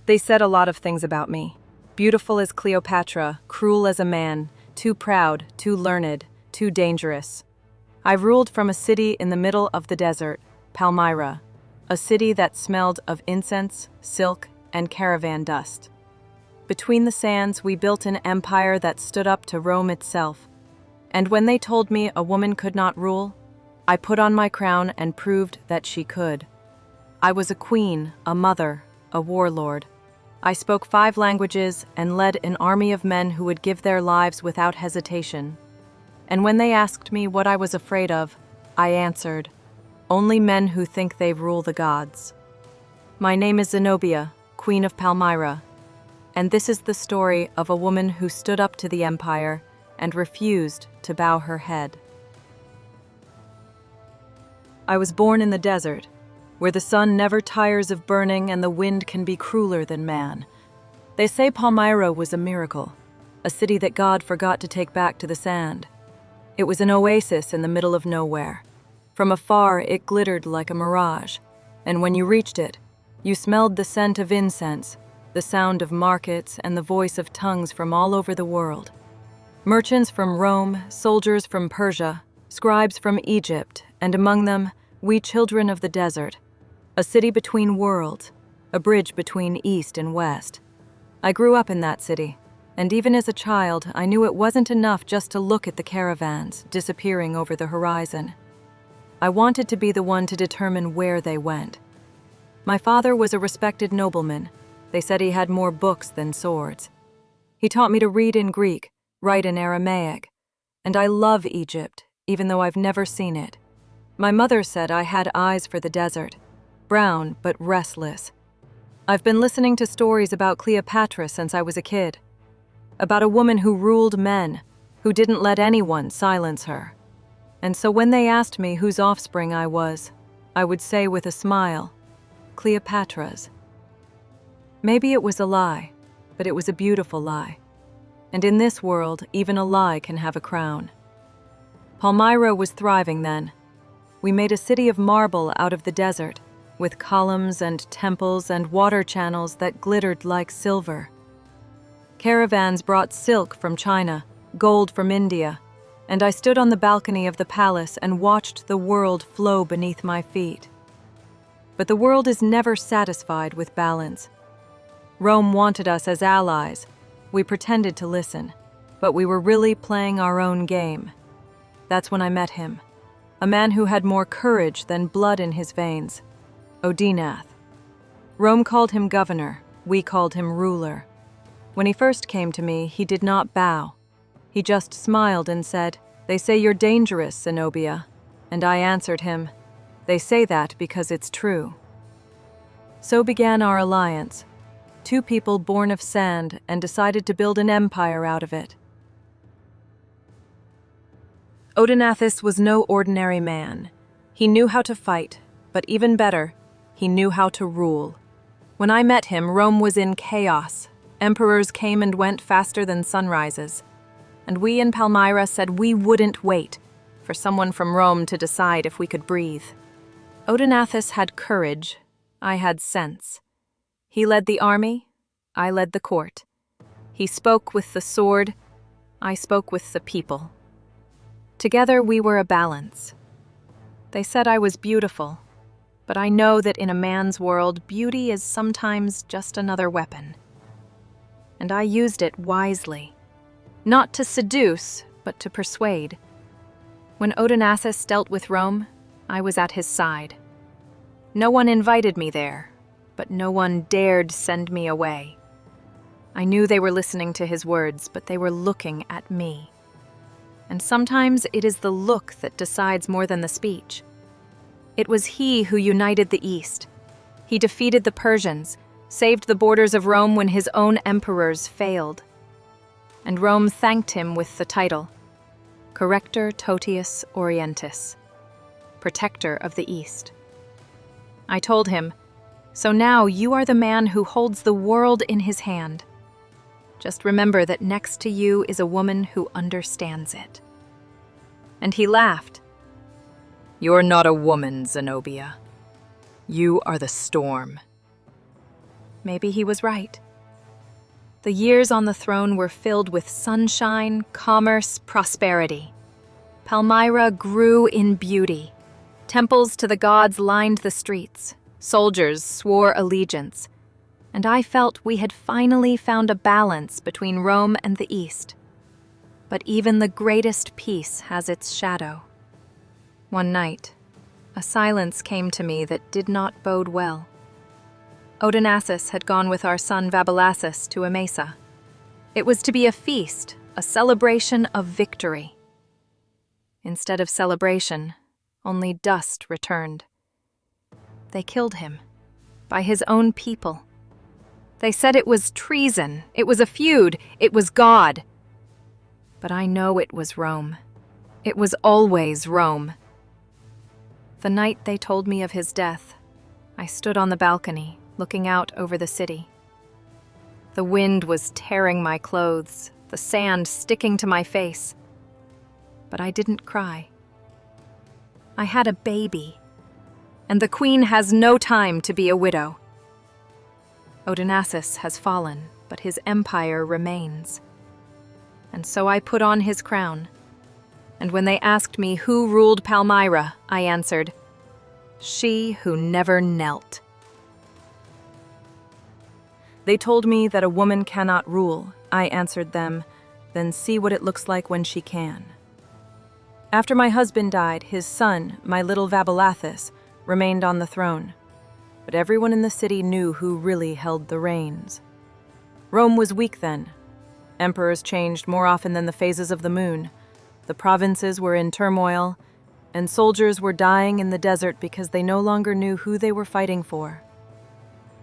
They said a lot of things about me. Beautiful as Cleopatra, cruel as a man, too proud, too learned, too dangerous. I ruled from a city in the middle of the desert, Palmyra, a city that smelled of incense, silk, and caravan dust. Between the sands, we built an empire that stood up to Rome itself. And when they told me a woman could not rule, I put on my crown and proved that she could. I was a queen, a mother, a warlord. I spoke 5 languages and led an army of men who would give their lives without hesitation. And when they asked me what I was afraid of, I answered, only men who think they rule the gods. My name is Zenobia, Queen of Palmyra, and this is the story of a woman who stood up to the empire and refused to bow her head. I was born in the desert, where the sun never tires of burning and the wind can be crueler than man. They say Palmyra was a miracle, a city that God forgot to take back to the sand. It was an oasis in the middle of nowhere. From afar, it glittered like a mirage, and when you reached it, you smelled the scent of incense, the sound of markets, and the voice of tongues from all over the world. Merchants from Rome, soldiers from Persia, scribes from Egypt, and among them, we children of the desert, a city between worlds, a bridge between East and West. I grew up in that city, and even as a child, I knew it wasn't enough just to look at the caravans disappearing over the horizon. I wanted to be the one to determine where they went. My father was a respected nobleman. They said he had more books than swords. He taught me to read in Greek, write in Aramaic, and I love Egypt, even though I've never seen it. My mother said I had eyes for the desert, brown but restless. I've been listening to stories about Cleopatra since I was a kid, about a woman who ruled men, who didn't let anyone silence her. And so when they asked me whose offspring I was, I would say with a smile, Cleopatra's. Maybe it was a lie, but it was a beautiful lie. And in this world, even a lie can have a crown. Palmyra was thriving then. We made a city of marble out of the desert, with columns and temples and water channels that glittered like silver. Caravans brought silk from China, gold from India, and I stood on the balcony of the palace and watched the world flow beneath my feet. But the world is never satisfied with balance. Rome wanted us as allies. We pretended to listen, but we were really playing our own game. That's when I met him, a man who had more courage than blood in his veins, Odenath. Rome called him governor, we called him ruler. When he first came to me, he did not bow. He just smiled and said, "They say you're dangerous, Zenobia." And I answered him, "They say that because it's true." So began our alliance, 2 people born of sand and decided to build an empire out of it. Odenathus was no ordinary man. He knew how to fight, but even better, he knew how to rule. When I met him, Rome was in chaos. Emperors came and went faster than sunrises. And we in Palmyra said we wouldn't wait for someone from Rome to decide if we could breathe. Odenathus had courage, I had sense. He led the army, I led the court. He spoke with the sword, I spoke with the people. Together we were a balance. They said I was beautiful, but I know that in a man's world, beauty is sometimes just another weapon. And I used it wisely. Not to seduce, but to persuade. When Odenathus dealt with Rome, I was at his side. No one invited me there, but no one dared send me away. I knew they were listening to his words, but they were looking at me. And sometimes it is the look that decides more than the speech. It was he who united the East. He defeated the Persians, saved the borders of Rome when his own emperors failed. And Rome thanked him with the title, Corrector Totius Orientis, Protector of the East. I told him, "So now you are the man who holds the world in his hand. Just remember that next to you is a woman who understands it." And he laughed. "You're not a woman, Zenobia. You are the storm." maybe he was right. The years on the throne were filled with sunshine, commerce, prosperity. Palmyra grew in beauty. Temples to the gods lined the streets. Soldiers swore allegiance. And I felt we had finally found a balance between Rome and the East. But even the greatest peace has its shadow. One night, a silence came to me that did not bode well. Odonasus had gone with our son Vabalassus to Emesa. It was to be a feast, a celebration of victory. Instead of celebration, only dust returned. They killed him, by his own people. They said it was treason, it was a feud, it was God. But I know it was Rome. It was always Rome. The night they told me of his death, I stood on the balcony, looking out over the city. The wind was tearing my clothes, the sand sticking to my face. But I didn't cry. I had a baby, and the queen has no time to be a widow. Odonasus has fallen, but his empire remains. And so I put on his crown. And when they asked me who ruled Palmyra, I answered, she who never knelt. They told me that a woman cannot rule. I answered them, then see what it looks like when she can. After my husband died, his son, my little Vabalassus, remained on the throne. But everyone in the city knew who really held the reins. Rome was weak then. Emperors changed more often than the phases of the moon. The provinces were in turmoil, and soldiers were dying in the desert because they no longer knew who they were fighting for.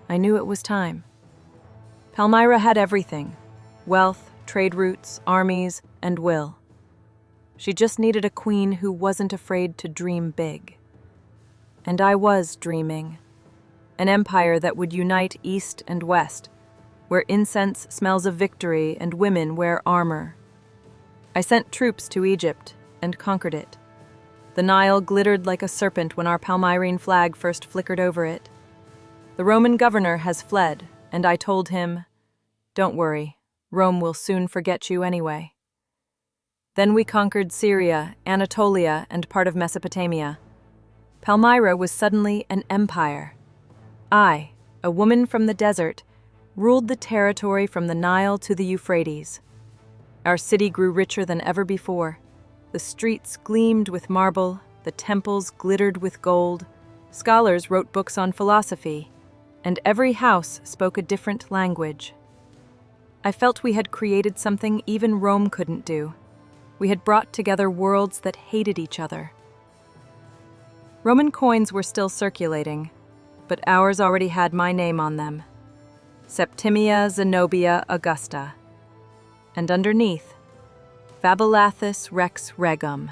I knew it was time. Palmyra had everything: wealth, trade routes, armies, and will. She just needed a queen who wasn't afraid to dream big. And I was dreaming. An empire that would unite East and West, where incense smells of victory and women wear armor. I sent troops to Egypt and conquered it. The Nile glittered like a serpent when our Palmyrene flag first flickered over it. The Roman governor has fled, and I told him, "Don't worry, Rome will soon forget you anyway." Then we conquered Syria, Anatolia, and part of Mesopotamia. Palmyra was suddenly an empire. I, a woman from the desert, ruled the territory from the Nile to the Euphrates. Our city grew richer than ever before. The streets gleamed with marble, the temples glittered with gold, scholars wrote books on philosophy, and every house spoke a different language. I felt we had created something even Rome couldn't do. We had brought together worlds that hated each other. Roman coins were still circulating, but ours already had my name on them: Septimia Zenobia Augusta. And underneath, Vabalassus Rex Regum,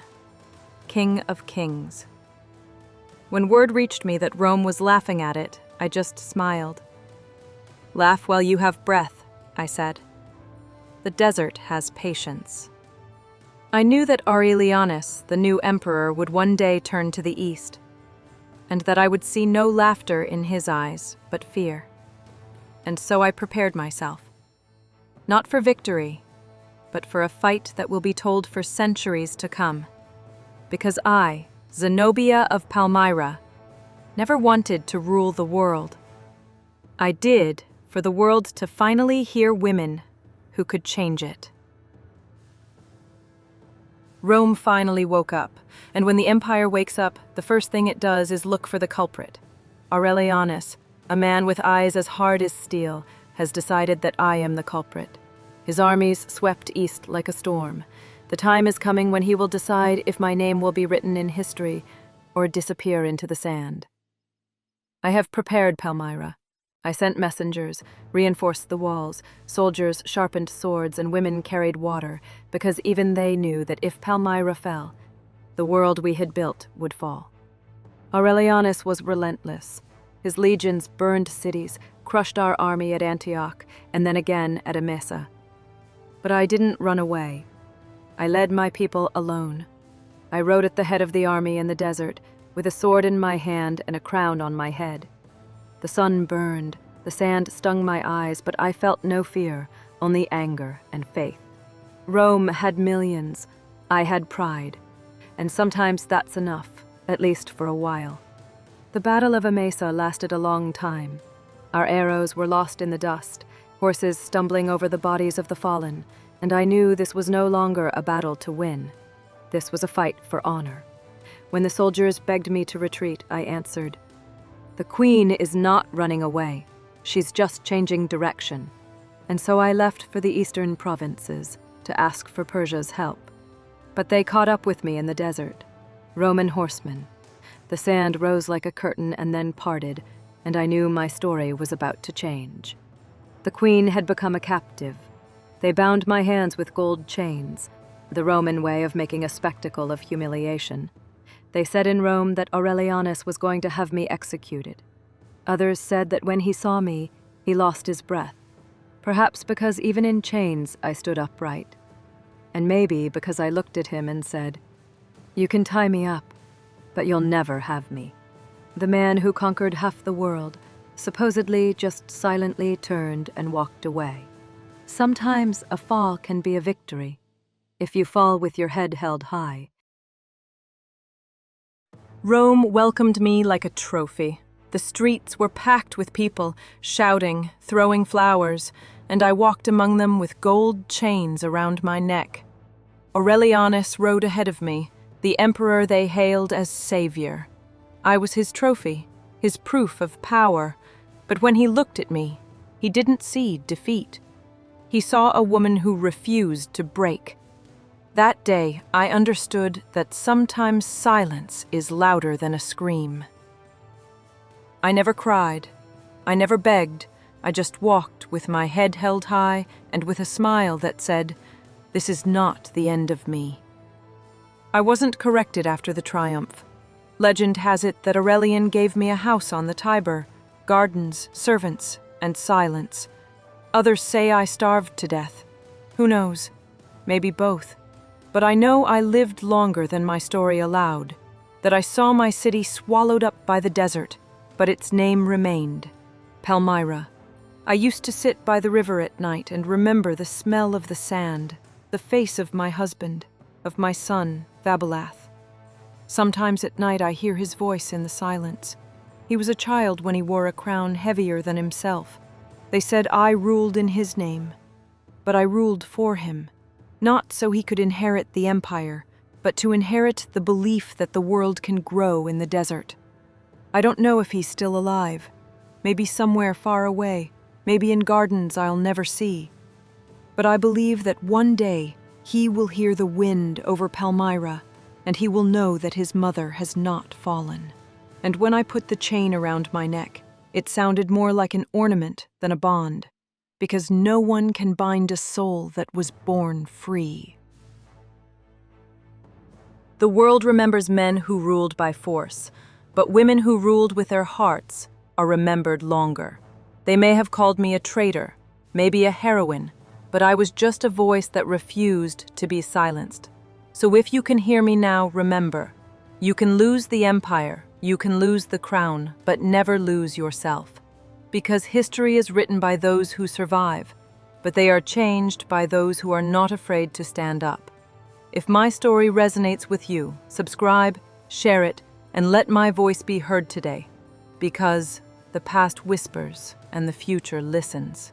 King of Kings. When word reached me that Rome was laughing at it, I just smiled. "Laugh while you have breath," I said. "The desert has patience." I knew that Aurelianus, the new emperor, would one day turn to the east, and that I would see no laughter in his eyes, but fear. And so I prepared myself. Not for victory, but for a fight that will be told for centuries to come. Because I, Zenobia of Palmyra, never wanted to rule the world. I did for the world to finally hear women who could change it. Rome finally woke up, and when the empire wakes up, the first thing it does is look for the culprit. Aurelianus, a man with eyes as hard as steel, has decided that I am the culprit. His armies swept east like a storm. The time is coming when he will decide if my name will be written in history or disappear into the sand. I have prepared Palmyra. I sent messengers, reinforced the walls, soldiers sharpened swords, and women carried water, because even they knew that if Palmyra fell, the world we had built would fall. Aurelianus was relentless. His legions burned cities, crushed our army at Antioch, and then again at Emesa. But I didn't run away. I led my people alone. I rode at the head of the army in the desert, with a sword in my hand and a crown on my head. The sun burned, The sand stung my eyes, but I felt no fear, only anger and faith. Rome had millions. I had pride. And sometimes that's enough, at least for a while. The Battle of Emesa lasted a long time. Our arrows were lost in the dust, horses stumbling over the bodies of the fallen, and I knew this was no longer a battle to win. This was a fight for honor. When the soldiers begged me to retreat, I answered, "The queen is not running away. She's just changing direction." And so I left for the eastern provinces to ask for Persia's help. But they caught up with me in the desert. Roman horsemen. The sand rose like a curtain and then parted, and I knew my story was about to change. The queen had become a captive. They bound my hands with gold chains, the Roman way of making a spectacle of humiliation. They said in Rome that Aurelianus was going to have me executed. Others said that when he saw me, he lost his breath. Perhaps because even in chains I stood upright. And maybe because I looked at him and said, "You can tie me up, but you'll never have me." The man who conquered half the world supposedly just silently turned and walked away. Sometimes a fall can be a victory, if you fall with your head held high. Rome welcomed me like a trophy. The streets were packed with people, shouting, throwing flowers, and I walked among them with gold chains around my neck. Aurelianus rode ahead of me, the emperor they hailed as savior. I was his trophy, his proof of power, but when he looked at me, he didn't see defeat. He saw a woman who refused to break. That day, I understood that sometimes silence is louder than a scream. I never cried. I never begged. I just walked with my head held high and with a smile that said, "This is not the end of me." I wasn't corrected after the triumph. Legend has it that Aurelian gave me a house on the Tiber, gardens, servants, and silence. Others say I starved to death. Who knows? Maybe both. But I know I lived longer than my story allowed, that I saw my city swallowed up by the desert, but its name remained, Palmyra. I used to sit by the river at night and remember the smell of the sand, the face of my husband, of my son, Vabalath. Sometimes at night I hear his voice in the silence. He was a child when he wore a crown heavier than himself. They said I ruled in his name, but I ruled for him, not so he could inherit the empire, but to inherit the belief that the world can grow in the desert. I don't know if he's still alive, maybe somewhere far away, maybe in gardens I'll never see. But I believe that one day he will hear the wind over Palmyra, and he will know that his mother has not fallen. And when I put the chain around my neck, it sounded more like an ornament than a bond, because no one can bind a soul that was born free. The world remembers men who ruled by force, but women who ruled with their hearts are remembered longer. They may have called me a traitor, maybe a heroine, but I was just a voice that refused to be silenced. So if you can hear me now, remember, you can lose the empire, you can lose the crown, but never lose yourself. Because history is written by those who survive, but they are changed by those who are not afraid to stand up. If my story resonates with you, subscribe, share it, and let my voice be heard today, because the past whispers and the future listens.